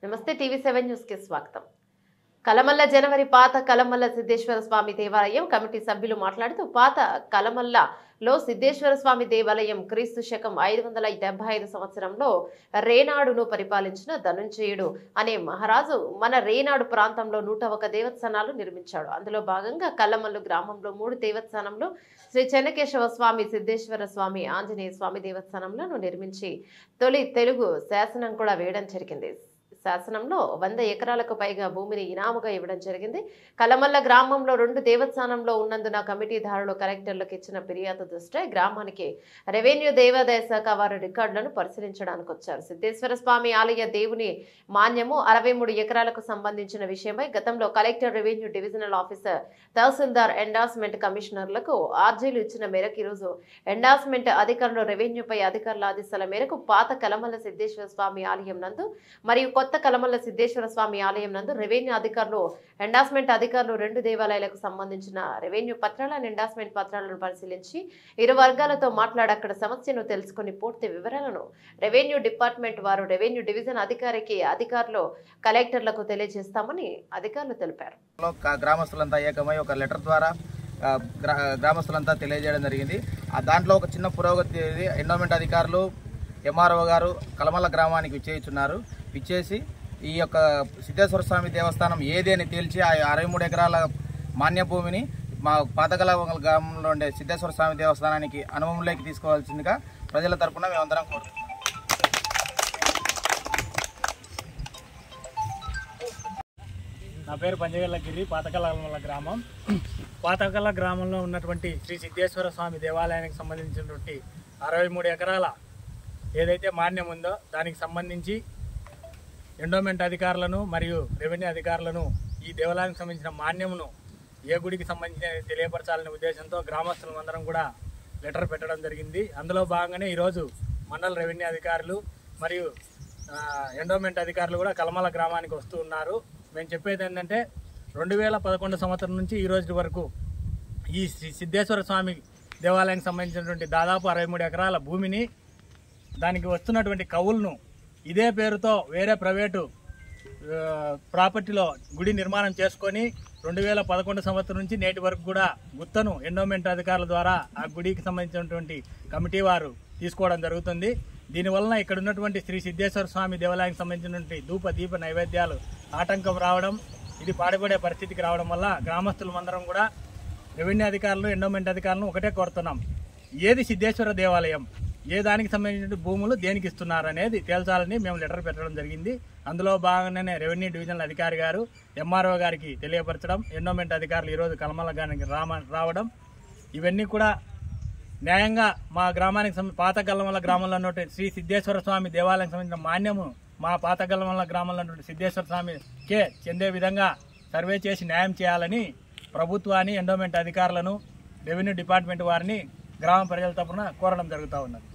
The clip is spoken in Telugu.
నమస్తే టీవీ7 న్యూస్ కి స్వాగతం. కలమల్ల జనవరి పాత కలమల్ల సిద్ధేశ్వర స్వామి దేవాలయం కమిటీ సభ్యులు మాట్లాడుతూ పాత కలమల్లలో సిద్ధేశ్వర స్వామి దేవాలయం క్రీస్తు శకం 575 సంవత్సరంలో రేనాడును పరిపాలించిన ధనుంజయుడు అనే మహారాజు మన రేనాడు ప్రాంతంలో 101 దేవస్థానాలు నిర్మించాడు. అందులో భాగంగా కల్లమల్లు గ్రామంలో 3 దేవస్థానంలో శ్రీ చెన్నకేశవ స్వామి, సిద్ధేశ్వర స్వామి, ఆంజనేయ స్వామి దేవస్థానంలను నిర్మించి తొలి తెలుగు శాసనం కూడా వేయడం జరిగింది. శాసనంలో 100 ఎకరాలకు పైగా భూమిని ఇనాముగా ఇవ్వడం జరిగింది. కలమల్ల గ్రామంలో 2 దేవస్థానంలో ఉన్నందున కమిటీదారులు కలెక్టర్లకు ఇచ్చిన ఫిర్యాదు దృష్ట్యా గ్రామానికి రెవెన్యూ దేవాదాయ శాఖ వారి రికార్డులను పరిశీలించడానికి వచ్చారు. సిద్ధేశ్వర స్వామి ఆలయ దేవుని మాన్యము 63 ఎకరాలకు సంబంధించిన విషయమై గతంలో కలెక్టర్, రెవెన్యూ డివిజనల్ ఆఫీసర్, తహసీల్దార్, ఎండార్స్మెంట్ కమిషనర్లకు ఆర్జీలు ఇచ్చిన మేరకు ఈరోజు ఎండార్స్మెంట్ అధికారులు రెవెన్యూపై అధికారుల ఆదేశాల మేరకు పాత కలమల్ల సిద్ధేశ్వర స్వామి ఆలయం నందు మరియు కొత్త కలమల్ల సిద్ధేశ్వర స్వామి ఆలయం నందు రెవెన్యూ అధికారులు, ఎండార్స్మెంట్ అధికారులు 2 దేవాలయాలకు సంబంధించిన రెవెన్యూ పత్రాలను, ఎండార్స్మెంట్ పత్రాలను పరిశీలించి ఇరు వర్గాలతో మాట్లాడి అక్కడ సమస్యను తెలుసుకుని పూర్తి వివరాలను రెవెన్యూ డిపార్ట్మెంట్ వారు రెవెన్యూ డివిజన్ అధికారులు కలెక్టర్లకు తెలియజేస్తామని అధికారులు తెలిపారు. గ్రామస్తులంతా ఏకమై ఒక లెటర్ ద్వారా గ్రామస్తులంతా తెలియజేయడం జరిగింది. దాంట్లో ఒక చిన్న పురోగతి ఎండోమెంట్ అధికారులు, ఎంఆర్ఓ గారు కలమల్ల గ్రామానికి విచ్చేసి ఈ యొక్క సిద్ధేశ్వర స్వామి దేవస్థానం ఏది అని తేల్చి ఆ 63 ఎకరాల మాన్య భూమిని మా పాతకలమల్ల గ్రామంలో ఉండే సిద్ధేశ్వర స్వామి దేవస్థానానికి అనుమతిలోకి తీసుకోవాల్సిందిగా ప్రజల తరపున మేమందరం కోరుతున్నాం. నా పేరు పంజగల్లగిరి, పాతకలమల్ల గ్రామం. పాతకల్ల గ్రామంలో ఉన్నటువంటి శ్రీ సిద్ధేశ్వర స్వామి దేవాలయానికి సంబంధించినటువంటి 63 ఎకరాల ఏదైతే మాన్యం ఉందో దానికి సంబంధించి ఎండోమెంట్ అధికారులను మరియు రెవెన్యూ అధికారులను ఈ దేవాలయానికి సంబంధించిన మాన్యమును ఏ గుడికి సంబంధించిన తెలియపరచాలనే ఉద్దేశంతో గ్రామస్తులందరం కూడా లెటర్ పెట్టడం జరిగింది. అందులో భాగంగానే ఈరోజు మండల రెవెన్యూ అధికారులు మరియు ఎండోమెంట్ అధికారులు కూడా కలమల్ల గ్రామానికి వస్తూ ఉన్నారు. మేము చెప్పేది ఏంటంటే 2011 సంవత్సరం నుంచి ఈ రోజు వరకు ఈ సిద్ధేశ్వర స్వామి దేవాలయానికి సంబంధించినటువంటి దాదాపు 63 ఎకరాల భూమిని, దానికి వస్తున్నటువంటి కవులను ఇదే పేరుతో వేరే ప్రైవేటు ప్రాపర్టీలో గుడి నిర్మాణం చేసుకొని 2011 సంవత్సరం నుంచి నేటి వరకు కూడా గుత్తను ఎండోమెంట్ అధికారుల ద్వారా ఆ గుడికి సంబంధించినటువంటి కమిటీ వారు తీసుకోవడం జరుగుతుంది. దీనివలన ఇక్కడ ఉన్నటువంటి శ్రీ సిద్ధేశ్వర స్వామి దేవాలయానికి సంబంధించినటువంటి ధూప దీప నైవేద్యాలు ఆటంకం రావడం, ఇది పాడిపడే పరిస్థితికి రావడం వల్ల గ్రామస్తులందరం కూడా రెవెన్యూ అధికారులు, ఎండోమెంట్ అధికారులను ఒకటే కోరుతున్నాం. ఏది సిద్ధేశ్వర దేవాలయం, ఏ దానికి సంబంధించిన భూములు దేనికి ఇస్తున్నారు అనేది తేల్చాలని మేము లెటర్ పెట్టడం జరిగింది. అందులో భాగంగానే రెవెన్యూ డివిజనల్ అధికారి గారు ఎంఆర్ఓ గారికి తెలియపరచడం, ఎండోమెంట్ అధికారులు ఈరోజు కలమల్ల గారికి రావడం, ఇవన్నీ కూడా న్యాయంగా మా గ్రామానికి పాత కలమల్ల గ్రామంలో ఉన్నటువంటి శ్రీ సిద్ధేశ్వర స్వామి దేవాలయానికి సంబంధించిన మాన్యము మా పాత కలమల్ల గ్రామంలో ఉన్నటువంటి సిద్ధేశ్వర స్వామికే చెందే విధంగా సర్వే చేసి న్యాయం చేయాలని ప్రభుత్వాన్ని, ఎండోమెంట్ అధికారులను, రెవెన్యూ డిపార్ట్మెంట్ వారిని గ్రామ ప్రజల తరపున కోరడం జరుగుతూ ఉన్నది.